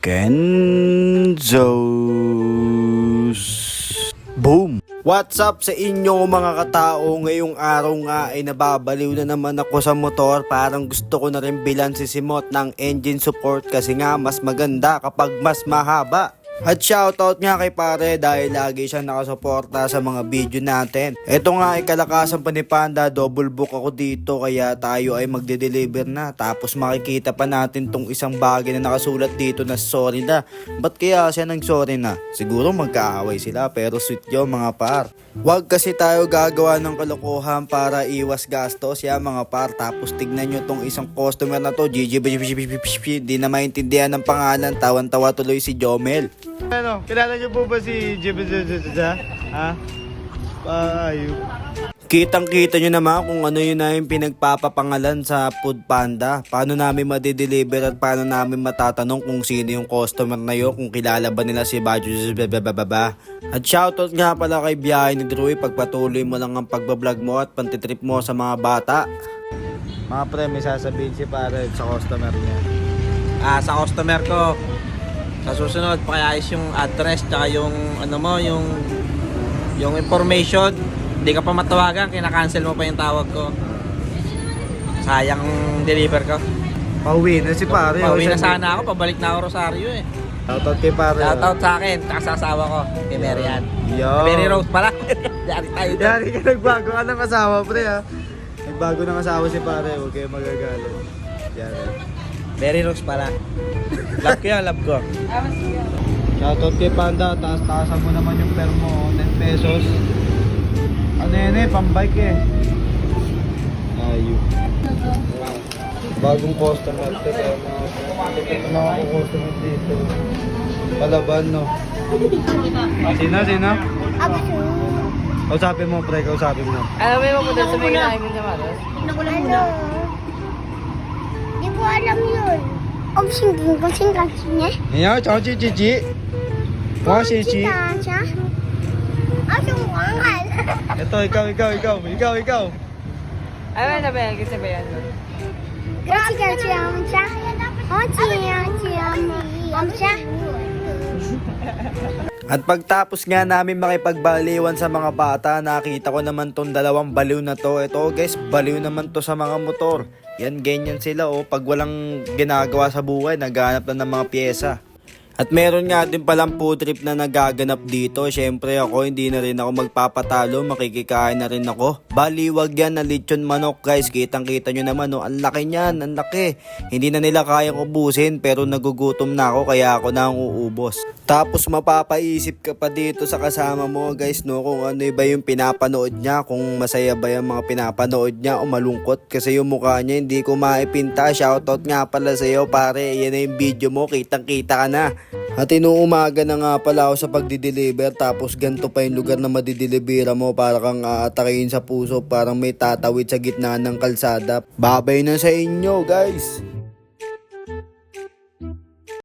Kenzos. Boom! What's up sa inyo mga katao? Ngayong araw nga ay nababaliw na naman ako sa motor. Parang gusto ko na rin bilan si Simot ng engine support kasi nga mas maganda kapag mas mahaba. At shoutout nga kay pare dahil lagi siya nakasuporta sa mga video natin. Ito nga ay kalakasan pa ni Panda, double book ako dito kaya tayo ay magde-deliver na. Tapos makikita pa natin tong isang bagay na nakasulat dito na sorry na. Ba't kaya siya nang sorry na? Siguro magkaaway sila pero sweet yun mga par. Huwag kasi tayo gagawa ng kalokohan para iwas gastos ya mga par. Tapos tignan nyo tong isang customer na to, di na maintindihan ng pangalan, tawan-tawa tuloy si Jomel. Ano, kilala niyo po ba si Jibizazaza? Ha? Ayun. Kitang-kita nyo naman kung ano yun na yung pinagpapapangalan sa Food Panda. Paano namin madideliver at paano namin matatanong kung sino yung customer na yun, kung kilala ba nila si Badjo. At shoutout nga pala kay Biyahe ni Drew, pagpatuloy mo lang ang pagbablog mo at pantitrip mo sa mga bata. Mga pre, may sasabihin si pare sa customer niya. Sa customer ko, sa susunod pakiayos yung address tsaka yung ano mo, yung information. Hindi ka pa matawagan, kinakancel mo pa yung tawag ko. Sayang deliver ko. Pauwi na si pare. Pauwi na sana ako, pabalik na ako Rosario eh. Shoutout kay pare. Shoutout sa akin, tsaka sa asawa ko, kay Marian. Yo. Mary Rose pala. Yari tayo doon. Yari ka, nagbago ka ng asawa pre ha. Nagbago ng asawa si pare, huwag kayo magagalit. Yari. Mary Rose pala. Love ko yan, love ko. Shoutout kay Panda, taas-taasan mo naman yung per mo, 10 pesos. Ano yan eh, pambike eh. Ayun. Bagong customer, kaya mga customer dito. Palaban no. Sino? Kausapin mo pre, kausapin mo. Alam mo yung mapunta sa mga kinain niya, Maros? Di ko alam yun. Kasing niya. Niya, chao chichi. Mga chichi. Siya? Asong wangal. Ito, ikaw. Ano na ba yan? Kasi ba yan? Grabe siya. Siya. At pagtapos nga namin makipagbaliwan sa mga bata, nakita ko naman tong dalawang baliw na to. Ito guys, baliw naman to sa mga motor. Yan, ganyan sila pag walang ginagawa sa buhay, naghahanap na ng mga pyesa. At meron nga din palang food trip na nagaganap dito. Syempre ako, hindi na rin ako magpapatalo, makikikain na rin ako. Baliwag yan na lechon manok guys, kitang kita nyo naman ang laki niyan, ang laki. Hindi na nila kayang ubusin pero nagugutom na ako kaya ako na ang uubos. Tapos mapapaisip ka pa dito sa kasama mo guys kung ano ba yung pinapanood niya, kung masaya ba yung mga pinapanood niya o malungkot kasi yung mukha niya hindi ko maipinta. Shoutout nga pala sa iyo pare, yan na yung video mo, kitang kita ka na. At inuumaga na nga pala ako sa pagdi-deliver tapos ganito pa yung lugar na madidelivera mo, para kang aatakihin sa puso, parang may tatawid sa gitna ng kalsada. Babay na sa inyo guys!